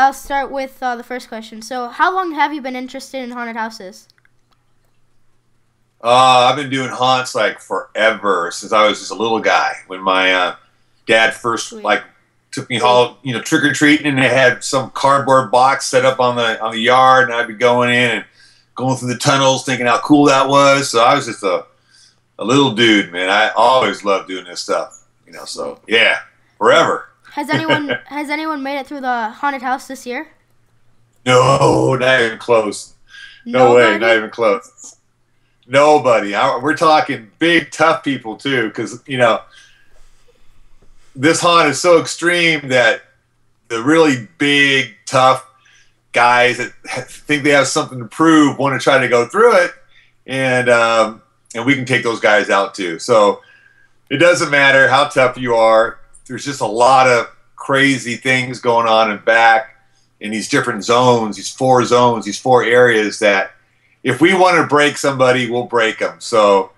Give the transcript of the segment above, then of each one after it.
I'll start with the first question. So, how long have you been interested in haunted houses? I've been doing haunts like forever, since I was just a little guy. When my dad first Sweet. like took me all, trick or treating, and they had some cardboard box set up on the yard, and I'd be going in and going through the tunnels, thinking how cool that was. So I was just a little dude, man. I always loved doing this stuff, So yeah, forever. Has anyone made it through the haunted house this year? No, not even close. No way, not even close. Nobody. We're talking big, tough people too, because this haunt is so extreme that the really big, tough guys that think they have something to prove want to try to go through it, and we can take those guys out too. So it doesn't matter how tough you are. There's just a lot of crazy things going on in back in these different zones, these four areas that if we want to break somebody, we'll break them. So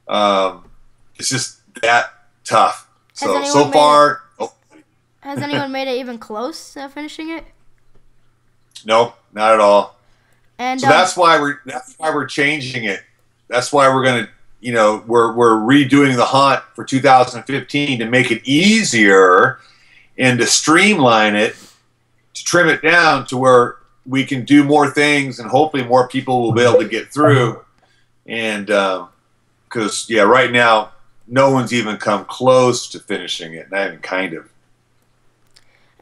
it's just that tough. So far, has anyone made it even close to finishing it? Nope, not at all. And so that's why we're changing it. That's why we're gonna, we're redoing the haunt for 2015 to make it easier and to streamline it, to trim it down to where we can do more things, and hopefully more people will be able to get through. And because right now no one's even come close to finishing it, not even kind of.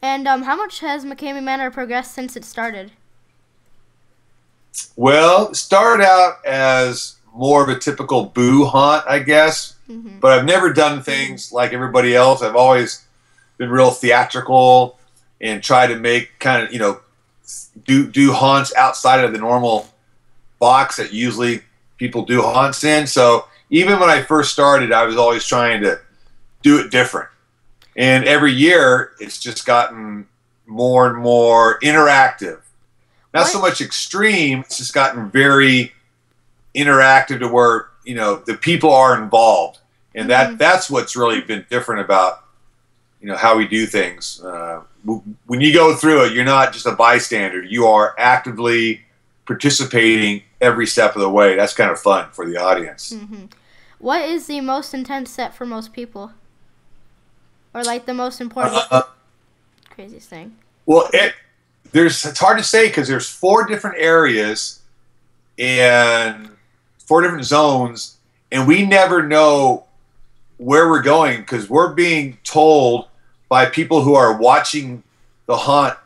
And how much has McKameyManor progressed since it started? Well, it started out as more of a typical boo haunt, I guess. Mm-hmm. But I've never done things like everybody else. I've always been real theatrical and try to make kind of, do haunts outside of the normal box that usually people do haunts in. So even when I first started, I was always trying to do it different. And every year, it's just gotten more and more interactive. Not so much extreme, it's just gotten very interactive to where, the people are involved. And that's what's really been different about, how we do things. When you go through it, you're not just a bystander. You are actively participating every step of the way. That's kind of fun for the audience. Mm-hmm. What is the most intense set for most people? Or like the most important craziest thing? Well, it's hard to say because there's 4 different areas and 4 different zones, and we never know where we're going because we're being told by people who are watching the haunt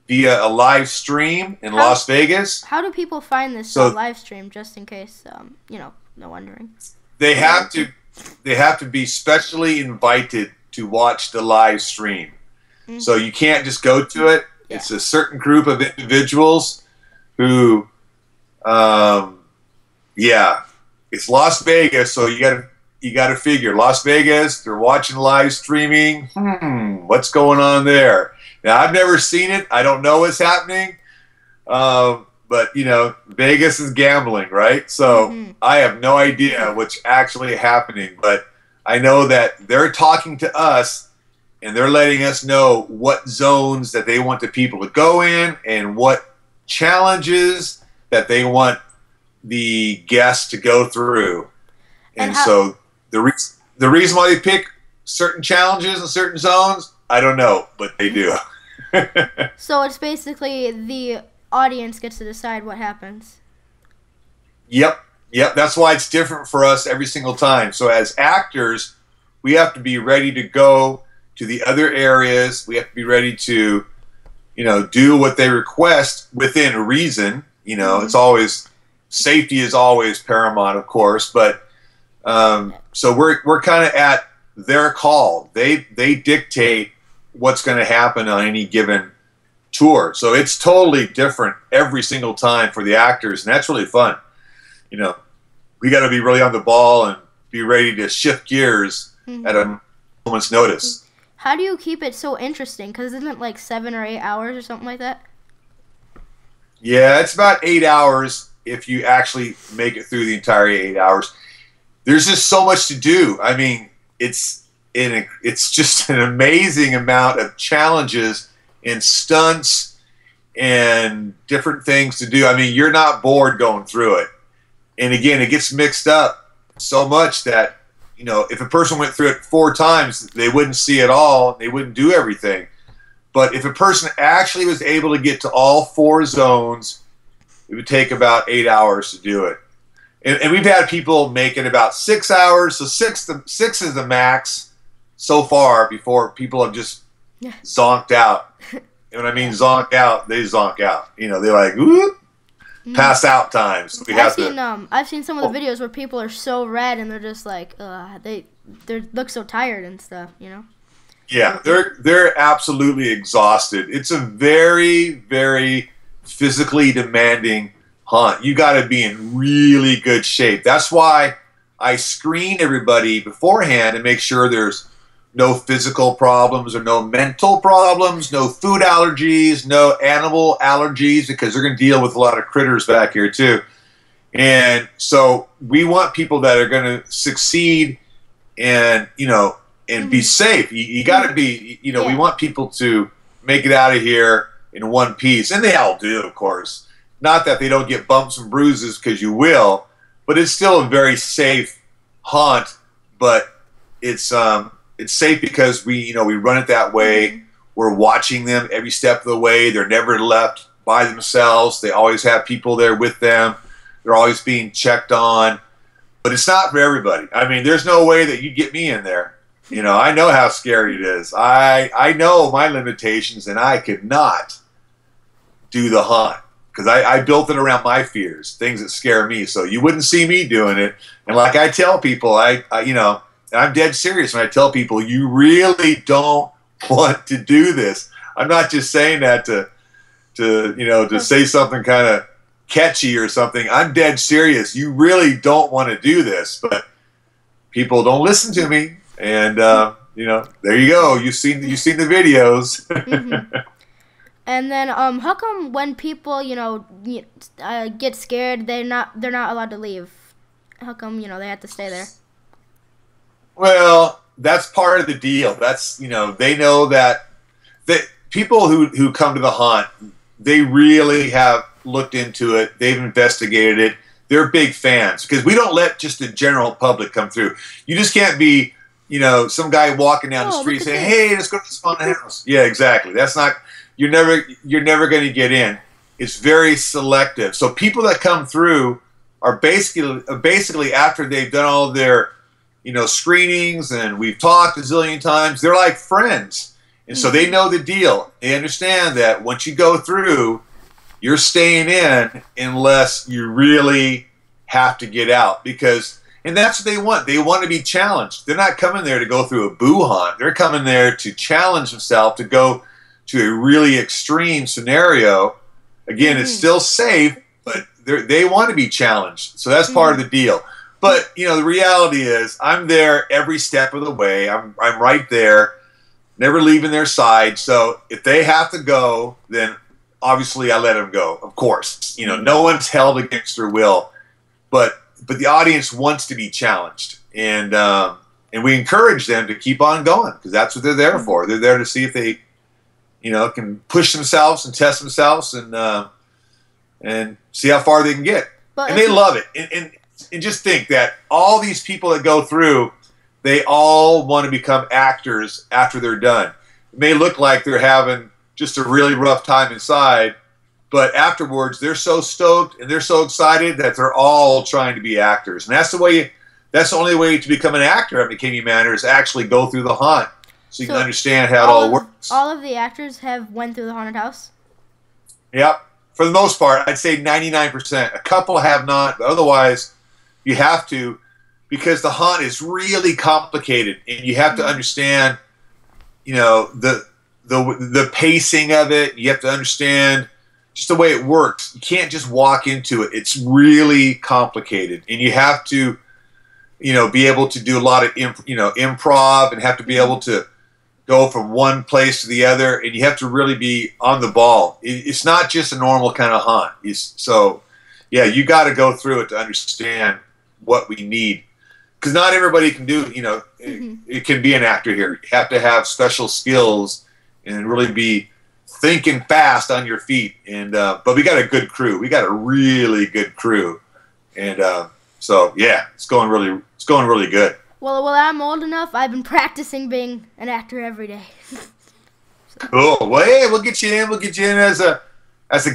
via a live stream in Las Vegas. How do people find this live stream, just in case, no wondering? They have to be specially invited to watch the live stream. Mm-hmm. So you can't just go to it. Yeah. It's a certain group of individuals who, it's Las Vegas, so you got to figure Las Vegas. They're watching live streaming. What's going on there? Now I've never seen it. I don't know what's happening. But Vegas is gambling, right? So I have no idea what's actually happening. But I know that they're talking to us, and they're letting us know what zones that they want the people to go in and what challenges that they want the guests to go through. And so the reason why they pick certain challenges and certain zones, I don't know, but they do. So it's basically the audience gets to decide what happens. Yep. That's why it's different for us every single time. So as actors, we have to be ready to go to the other areas. We have to be ready to, do what they request within reason. It's always, safety is always paramount, of course, but so we're kind of at their call. They dictate what's going to happen on any given tour. So it's totally different every single time for the actors, and that's really fun. We got to be really on the ball and be ready to shift gears at a moment's notice. How do you keep it so interesting? Because isn't it like 7 or 8 hours or something like that? Yeah, it's about 8 hours if you actually make it through the entire 8 hours. There's just so much to do. I mean, it's just an amazing amount of challenges and stunts and different things to do. I mean, you're not bored going through it. And again, it gets mixed up so much that, you know, if a person went through it 4 times, they wouldn't see it all. They wouldn't do everything. But if a person actually was able to get to all 4 zones, it would take about 8 hours to do it. And we've had people make it about 6 hours. So 6 is the max so far before people have just zonked out. And when I mean zonk out, they zonk out. You know, they're like, whoop, pass out times. I've seen some of the videos where people are so red and they're just like, they look so tired and stuff, you know? Yeah, they're absolutely exhausted. It's a very, very physically demanding hunt. You got to be in really good shape. That's why I screen everybody beforehand and make sure there's no physical problems or no mental problems, no food allergies, no animal allergies, because they're going to deal with a lot of critters back here too. And so we want people that are going to succeed and, you know, and be safe. You got to be, you know, we want people to make it out of here in one piece. And they all do, of course. Not that they don't get bumps and bruises, because you will, but it's still a very safe hunt. But it's safe because we run it that way. We're watching them every step of the way. They're never left by themselves. They always have people there with them. They're always being checked on. But it's not for everybody. I mean, there's no way that you get me in there. You know, I know how scary it is. I know my limitations, and I could not do the hunt because I built it around my fears, things that scare me. So you wouldn't see me doing it. And like I tell people, you know, I'm dead serious when I tell people, you really don't want to do this. I'm not just saying that to you know, to say something kind of catchy or something. I'm dead serious. You really don't want to do this, but people don't listen to me. And you know, there you go. You've seen the videos. And then, how come when people, you know, get scared, they're not allowed to leave? How come, you know, they have to stay there? Well, that's part of the deal. That's, you know, they know that people who come to the hunt, they really have looked into it. They've investigated it. They're big fans, because we don't let just the general public come through. You just can't be, you know, some guy walking down the street saying, "Hey, let's go to this haunted house." Yeah, exactly. That's not. You're never going to get in. It's very selective. So people that come through are basically after they've done all of their, you know, screenings, and we've talked a zillion times. They're like friends, and so they know the deal. They understand that once you go through, you're staying in unless you really have to get out, because. And that's what they want. They want to be challenged. They're not coming there to go through a boo hunt. They're coming there to challenge themselves, to go to a really extreme scenario. Again, it's still safe, but they want to be challenged. So that's part of the deal. But, you know, the reality is I'm there every step of the way. I'm right there, never leaving their side. So if they have to go, then obviously I let them go, of course. You know, no one's held against their will. But the audience wants to be challenged, and we encourage them to keep on going, because that's what they're there for. They're there to see if they, you know, can push themselves and test themselves and see how far they can get. And they love it. And just think that all these people that go through, they all want to become actors after they're done. It may look like they're having just a really rough time inside, but afterwards, they're so stoked and they're so excited that they're all trying to be actors. And that's the only way to become an actor at McKameyManor, is actually go through the hunt, so you can understand how it all works. All of the actors have went through the haunted house? Yep. For the most part, I'd say 99%. A couple have not, but otherwise, you have to, because the hunt is really complicated, and you have to understand, you know, the pacing of it. You have to understand just the way it works. You can't just walk into it. It's really complicated, and you have to, you know, be able to do a lot of improv, and have to be able to go from one place to the other, and you have to really be on the ball. It's not just a normal kind of hunt. So, yeah, you got to go through it to understand what we need, because not everybody can do. You know, it can be an actor here. You have to have special skills and really be thinking fast on your feet. And but we got a good crew. We got a really good crew, and so yeah, it's going really good. Well, I'm old enough. I've been practicing being an actor every day. Cool. Well, hey, we'll get you in. We'll get you in as a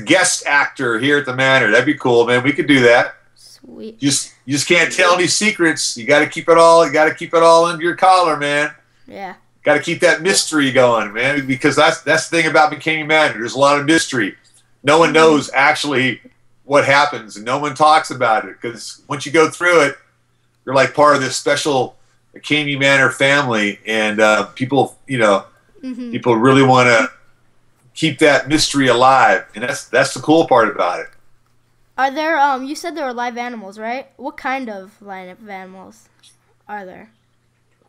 guest actor here at the Manor. That'd be cool, man. We could do that. Sweet. You just can't tell any secrets. You got to keep it all. You got to keep it all under your collar, man. Yeah. Got to keep that mystery going, man. Because that's the thing about McKameyManor. There's a lot of mystery. No one knows actually what happens, and no one talks about it. Because once you go through it, you're like part of this special McKameyManor family, and people, people really want to keep that mystery alive, and that's the cool part about it. Are there you said there were live animals, right? What kind of live animals are there?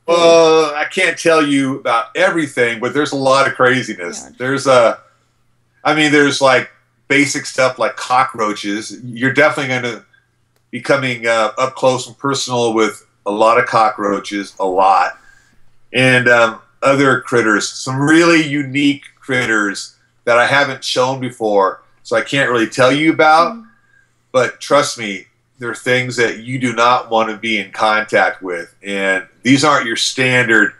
Well, I can't tell you about everything, but there's a lot of craziness. Yeah. There's like basic stuff like cockroaches. You're definitely going to be coming up close and personal with a lot of cockroaches, a lot, and other critters, some really unique critters that I haven't shown before, so I can't really tell you about. But trust me, there are things that you do not want to be in contact with, and these aren't your standard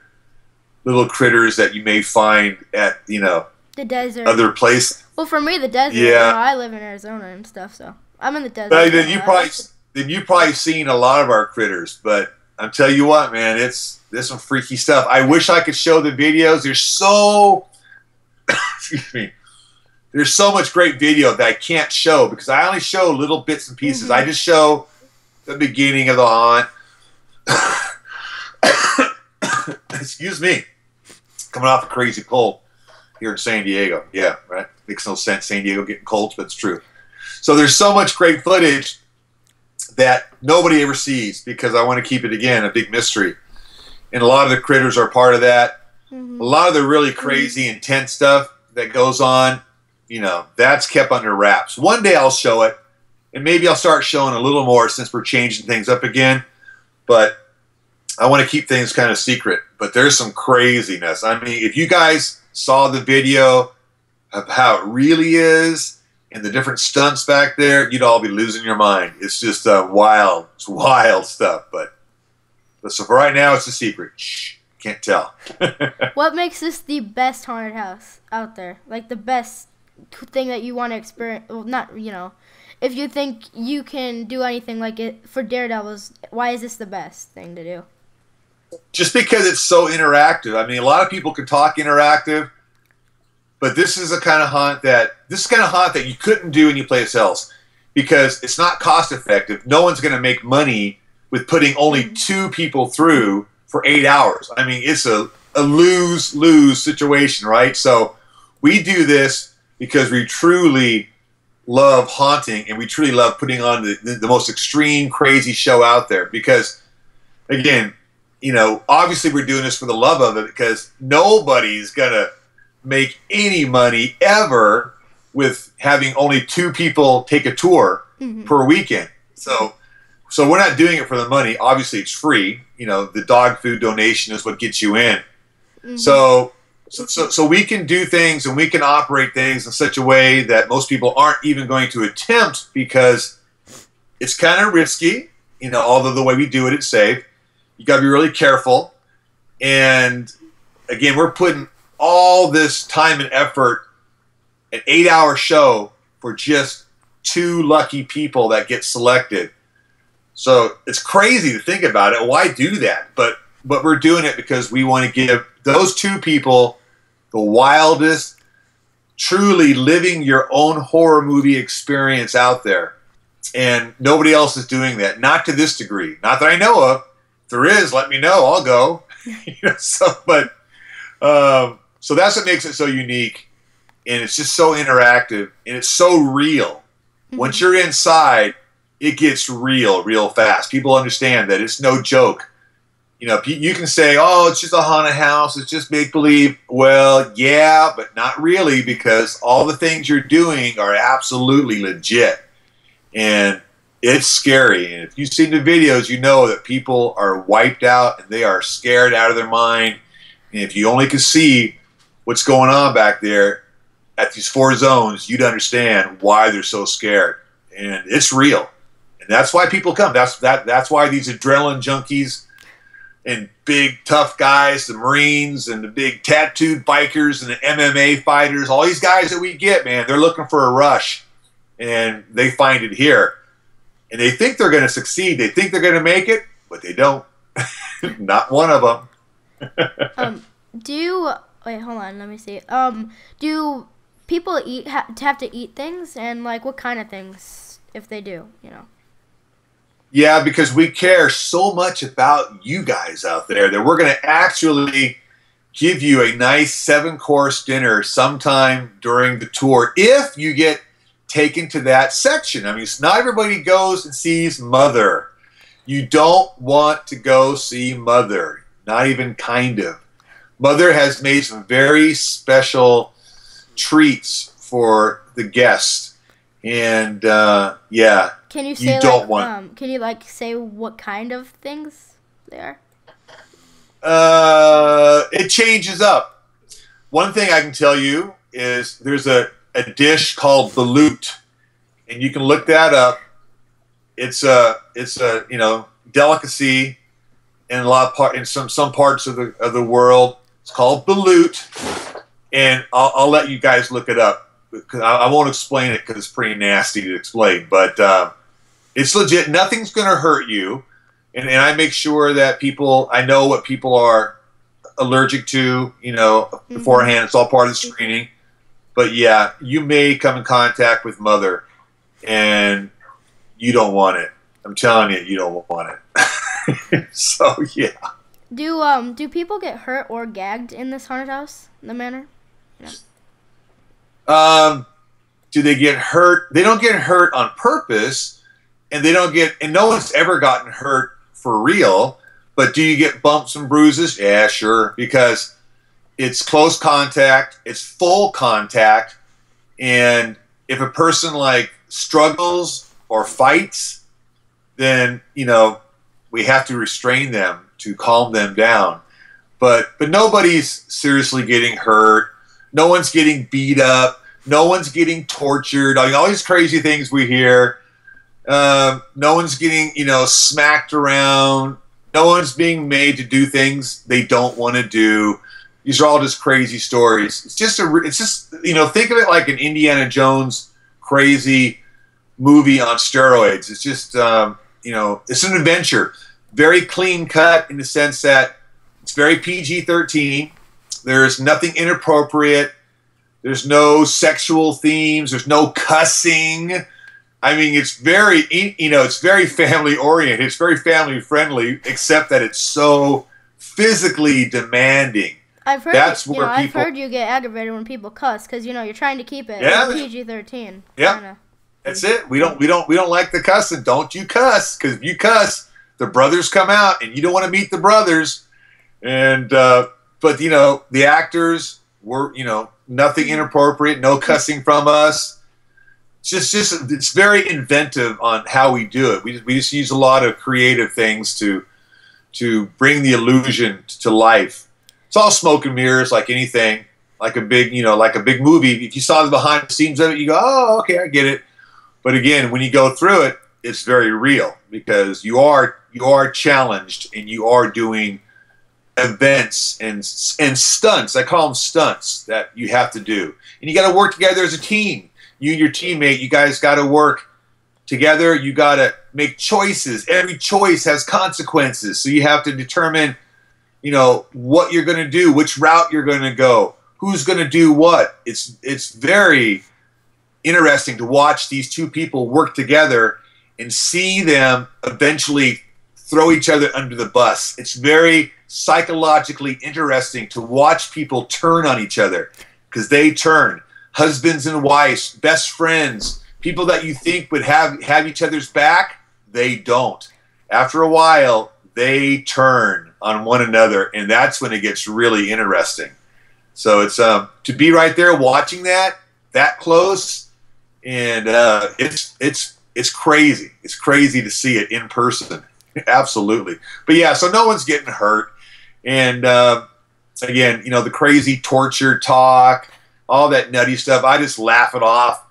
little critters that you may find at the desert, other places. Well, for me, the desert. Yeah, I live in Arizona and stuff, so I'm in the desert. But then you've probably seen a lot of our critters. But I'm telling you what, man, there's some freaky stuff. I wish I could show the videos. There's so excuse me. There's so much great video that I can't show because I only show little bits and pieces. I just show the beginning of the haunt. Excuse me. Coming off a crazy cold here in San Diego. Yeah, right? Makes no sense, San Diego getting colds, but it's true. So there's so much great footage that nobody ever sees because I want to keep it, again, a big mystery. And a lot of the critters are part of that. A lot of the really crazy, intense stuff that goes on, that's kept under wraps. One day I'll show it, and maybe I'll start showing a little more since we're changing things up again. But I want to keep things kind of secret. But there's some craziness. I mean, if you guys saw the video of how it really is and the different stunts back there, you'd all be losing your mind. It's just wild stuff. But so for right now, it's a secret. Shh, can't tell. What makes this the best haunted house out there? Like the best thing that you want to experience? Well, not, if you think you can do anything like it for Daredevils, why is this the best thing to do? Just because it's so interactive. I mean, a lot of people can talk interactive, but this is a kind of haunt that you couldn't do anyplace else because it's not cost effective. No one's going to make money with putting only 2 people through for 8 hours. I mean, it's a lose-lose situation, right? So we do this because we truly love haunting and we truly love putting on the most extreme, crazy show out there because, again, obviously we're doing this for the love of it because nobody's going to make any money ever with having only 2 people take a tour per weekend. So we're not doing it for the money. Obviously, it's free. The dog food donation is what gets you in. So we can do things and we can operate things in such a way that most people aren't even going to attempt because it's kind of risky. Although the way we do it, it's safe. You got to be really careful. And again, we're putting all this time and effort, an 8-hour show for just 2 lucky people that get selected. So it's crazy to think about it. Why do that? But we're doing it because we want to give those 2 people the wildest, truly living your own horror movie experience out there. And nobody else is doing that. Not to this degree. Not that I know of. If there is, let me know. I'll go. So that's what makes it so unique. And it's just so interactive. And it's so real. Once you're inside, it gets real fast. People understand that it's no joke. You can say, oh, it's just a haunted house. It's just make-believe. Well, yeah, but not really because all the things you're doing are absolutely legit. And it's scary. And if you've seen the videos, you know that people are wiped out and they are scared out of their mind. And if you only could see what's going on back there, at these 4 zones, you'd understand why they're so scared. And it's real. And that's why people come. That's why these adrenaline junkies and big tough guys, the Marines and the big tattooed bikers and the MMA fighters, all these guys that we get, man, they're looking for a rush. And they find it here. And they think they're going to succeed. They think they're going to make it, but they don't. Not one of them. Wait, hold on, let me see. Do people have to eat things, and like what kind of things if they do, you know? Yeah, because we care so much about you guys out there that we're going to actually give you a nice 7-course dinner sometime during the tour if you get taken to that section. I mean, not everybody goes and sees Mother. You don't want to go see Mother, not even kind of. Mother has made some very special treats for the guests, and yeah. Can you say can you like say what kind of things they are? It changes up. One thing I can tell you is there's a dish called balut, and you can look that up. It's a delicacy in some parts of the world. It's called balut, and I'll let you guys look it up because I won't explain it because it's pretty nasty to explain. But it's legit. Nothing's going to hurt you, and I make sure that I know what people are allergic to, beforehand. It's all part of the screening. But yeah, you may come in contact with Mother, and you don't want it. I'm telling you, you don't want it. So yeah. Do people get hurt or gagged in this haunted house, the manor? Yeah. Do they get hurt? They don't get hurt on purpose, and no one's ever gotten hurt for real. But do you get bumps and bruises? Yeah, sure, because it's close contact, it's full contact, and if a person like struggles or fights, then we have to restrain them to calm them down. But nobody's seriously getting hurt. No one's getting beat up. No one's getting tortured. I mean, all these crazy things we hear. No one's getting smacked around. No one's being made to do things they don't want to do. These are all just crazy stories. It's just think of it like an Indiana Jones crazy movie on steroids. It's just it's an adventure. Very clean cut in the sense that it's very PG-13. There's nothing inappropriate. There's no sexual themes. There's no cussing. I mean, it's very it's very family oriented. It's very family friendly, except that it's so physically demanding. I've heard you get aggravated when people cuss because you're trying to keep it PG-13. Yeah, that's it. We don't like the cussing. Don't you cuss, because if you cuss, the brothers come out, and you don't want to meet the brothers. And but the actors were nothing inappropriate, no cussing from us. It's very inventive on how we do it. We just use a lot of creative things to bring the illusion to life. It's all smoke and mirrors, like anything, like a big movie. If you saw the behind the scenes of it, you go, oh, okay, I get it. But again, when you go through it, it's very real because you are challenged and you are doing events and stunts. I call them stunts that you have to do, and you got to work together as a team. You and your teammate, you guys got to work together. You got to make choices. Every choice has consequences, so you have to determine what you're going to do, which route you're going to go, who's going to do what. It's very interesting to watch these two people work together and see them eventually throw each other under the bus. It's very psychologically interesting to watch people turn on each other, because they turn. Husbands and wives, best friends, people that you think would have each other's back, they don't. After a while, they turn on one another, and that's when it gets really interesting. So it's to be right there watching that close, and it's crazy. It's crazy to see it in person. Absolutely. But yeah, so no one's getting hurt, and again, the crazy torture talk, all that nutty stuff. I just laugh it off.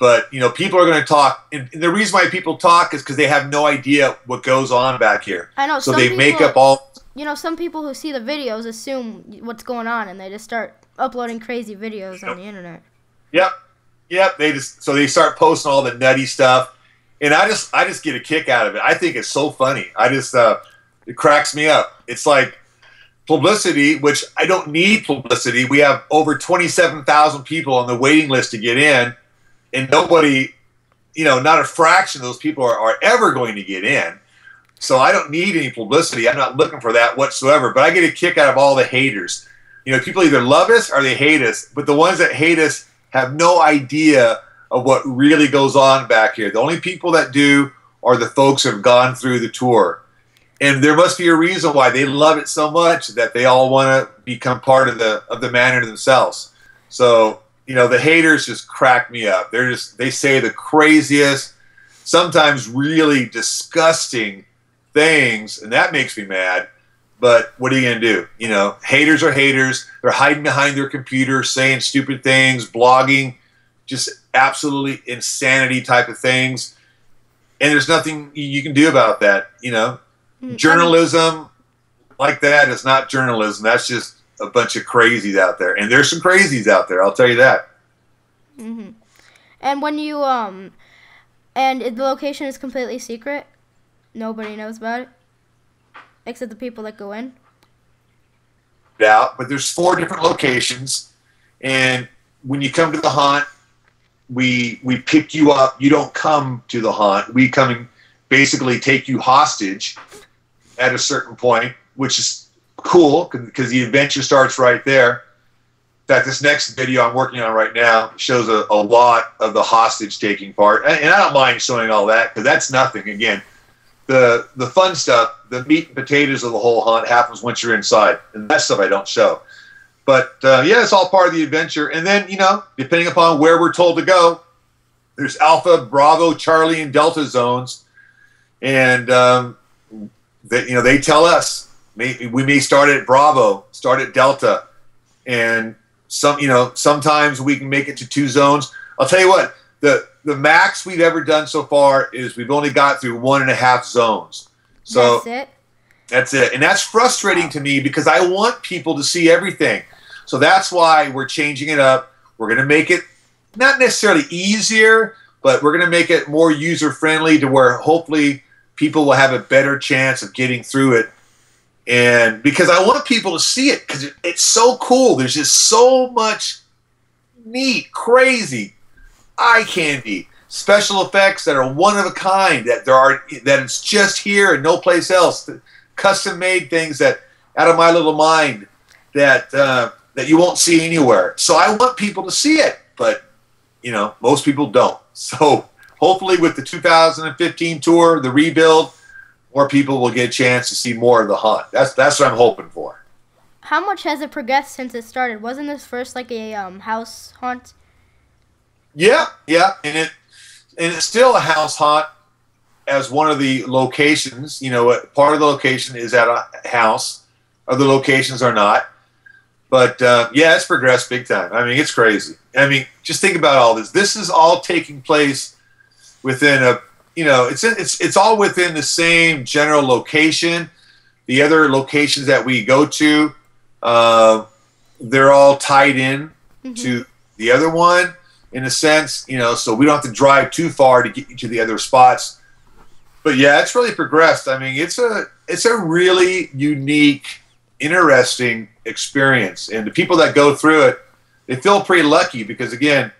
But, you know, people are going to talk. And the reason why people talk is because they have no idea what goes on back here. I know. So they make up all... You know, some people who see the videos assume what's going on, and they just start uploading crazy videos on the internet. Yep. So they start posting all the nutty stuff. And I just get a kick out of it. I think it's so funny. It cracks me up. It's like publicity, which I don't need publicity. We have over 27,000 people on the waiting list to get in. And nobody, you know, not a fraction of those people are ever going to get in. So I don't need any publicity. I'm not looking for that whatsoever. But I get a kick out of all the haters. You know, people either love us or they hate us. But the ones that hate us have no idea of what really goes on back here. The only people that do are the folks who have gone through the tour. And there must be a reason why they love it so much that they all want to become part of the manor themselves. So... You know, the haters just crack me up. They say the craziest, sometimes really disgusting things, and that makes me mad. But what are you going to do? You know, haters are haters. They're hiding behind their computer, saying stupid things, blogging, just absolutely insanity type of things. And there's nothing you can do about that, you know. Journalism like that is not journalism. That's just a bunch of crazies out there, and there's some crazies out there. I'll tell you that. Mm-hmm. And when you and the location is completely secret, nobody knows about it, except the people that go in. Yeah, but there's 4 different locations, and when you come to the haunt, we pick you up. You don't come to the haunt. We come and basically take you hostage at a certain point, which is cool because the adventure starts right there. In fact, this next video I'm working on right now shows a lot of the hostage taking part, and I don't mind showing all that because that's nothing. Again, the fun stuff, the meat and potatoes of the whole hunt happens once you're inside, and that stuff I don't show. But yeah, it's all part of the adventure. And then, you know, depending upon where we're told to go, there's Alpha, Bravo, Charlie, and Delta zones, and they tell us. We may start at Bravo, start at Delta, and sometimes we can make it to 2 zones. I'll tell you what, the max we've ever done so far is we've only got through 1.5 zones. So that's it, and that's frustrating to me because I want people to see everything. So that's why we're changing it up. We're going to make it not necessarily easier, but we're going to make it more user friendly to where hopefully people will have a better chance of getting through it. And because I want people to see it because it's so cool. There's just so much neat, crazy, eye candy, special effects that are one of a kind, that it's just here and no place else. Custom made things that out of my little mind that you won't see anywhere. So I want people to see it, but you know, most people don't. So hopefully with the 2015 tour, the rebuild, more people will get a chance to see more of the hunt. That's what I'm hoping for. How much has it progressed since it started? Wasn't this first like a house haunt? Yeah, and it's still a house haunt as one of the locations. You know, part of the location is at a house, other locations are not. But yeah, it's progressed big time. I mean, it's crazy. I mean, just think about all this. This is all taking place within a. You know, it's all within the same general location. The other locations that we go to, they're all tied in to the other one in a sense. You know, so we don't have to drive too far to get to the other spots. But yeah, it's really progressed. I mean, it's a really unique, interesting experience, and the people that go through it, they feel pretty lucky because again,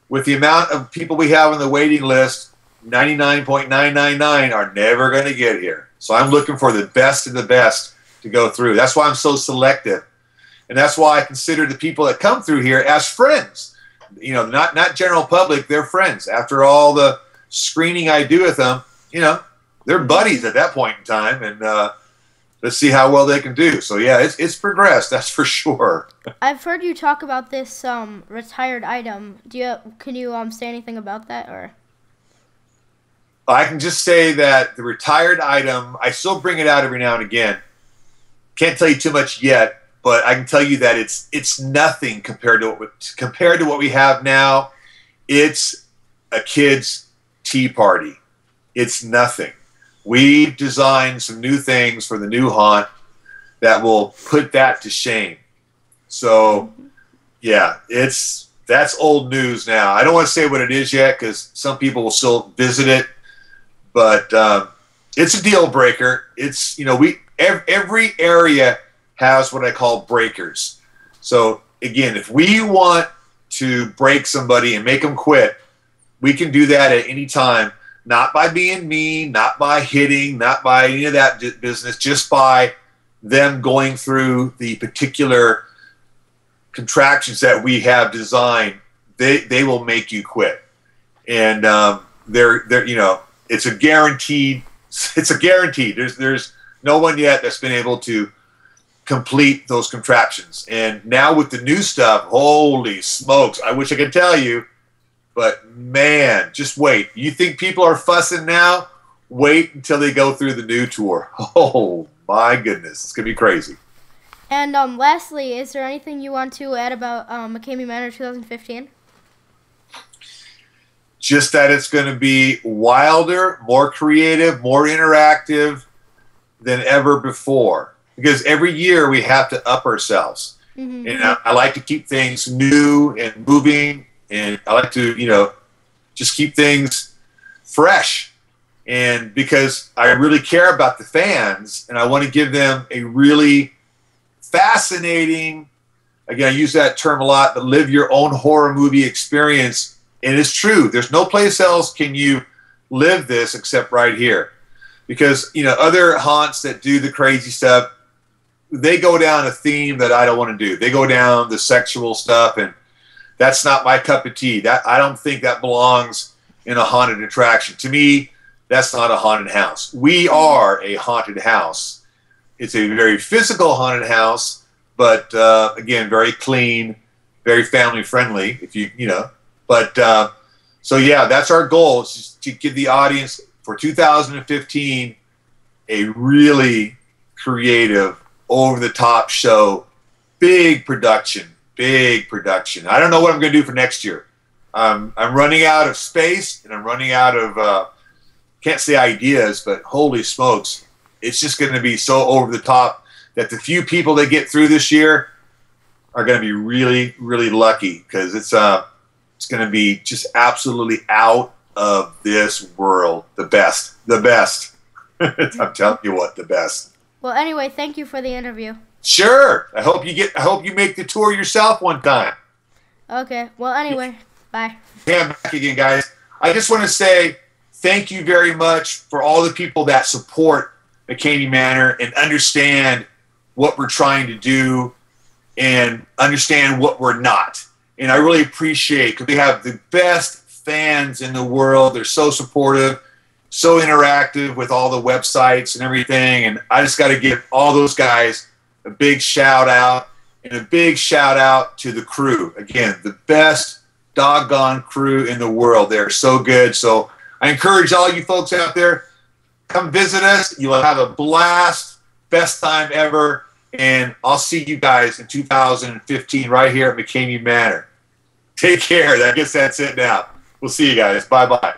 with the amount of people we have on the waiting list. 99.999 are never going to get here. So I'm looking for the best of the best to go through. That's why I'm so selective. And that's why I consider the people that come through here as friends. You know, not general public, they're friends. After all the screening I do with them, you know, they're buddies at that point in time. And let's see how well they can do. So, yeah, it's progressed, that's for sure. I've heard you talk about this retired item. Can you say anything about that? Or I can just say that the retired item, I still bring it out every now and again. Can't tell you too much yet, but I can tell you that it's nothing compared to what we have now. It's a kid's tea party. It's nothing. We've designed some new things for the new haunt that will put that to shame. So, yeah, that's old news now. I don't want to say what it is yet because some people will still visit it, but it's a deal breaker. It's, you know, every area has what I call breakers. So again, if we want to break somebody and make them quit, we can do that at any time, not by being mean, not by hitting, not by any of that business, just by them going through the particular contractions that we have designed. They will make you quit. And they're you know, it's a guaranteed. There's no one yet that's been able to complete those contraptions. And now with the new stuff, holy smokes, I wish I could tell you, but man, just wait. You think people are fussing now? Wait until they go through the new tour. Oh my goodness, it's gonna be crazy. And lastly, is there anything you want to add about McKameyManor 2015? Just that it's going to be wilder, more creative, more interactive than ever before. Because every year we have to up ourselves. Mm-hmm. And I like to keep things new and moving. And I like to, you know, just keep things fresh. And because I really care about the fans and I want to give them a really fascinating, again, I use that term a lot, but live your own horror movie experience. And it's true. There's no place else can you live this except right here. Because, you know, other haunts that do the crazy stuff, they go down a theme that I don't want to do. They go down the sexual stuff, and that's not my cup of tea. That I don't think that belongs in a haunted attraction. To me, that's not a haunted house. We are a haunted house. It's a very physical haunted house, but again, very clean, very family friendly. If you know. But so yeah, that's our goal, is to give the audience for 2015 a really creative, over-the-top show, big production. I don't know what I'm going to do for next year. I'm running out of space, and I'm running out of can't say ideas, but holy smokes, it's just going to be so over the top that the few people that get through this year are going to be really, really lucky, because it's going to be just absolutely out of this world. The best. I'm telling you what, the best. Well, anyway, thank you for the interview. Sure. I hope you make the tour yourself one time. Okay. Well, anyway, bye. Yeah, I'm back again, guys. I just want to say thank you very much for all the people that support McKameyManor and understand what we're trying to do and understand what we're not. And I really appreciate, because we have the best fans in the world. They're so supportive, so interactive with all the websites and everything. And I just got to give all those guys a big shout out, and a big shout out to the crew. Again, the best doggone crew in the world. They're so good. So I encourage all you folks out there, come visit us. You'll have a blast, best time ever. And I'll see you guys in 2015 right here at McKameyManor. Take care. I guess that's it now. We'll see you guys. Bye-bye.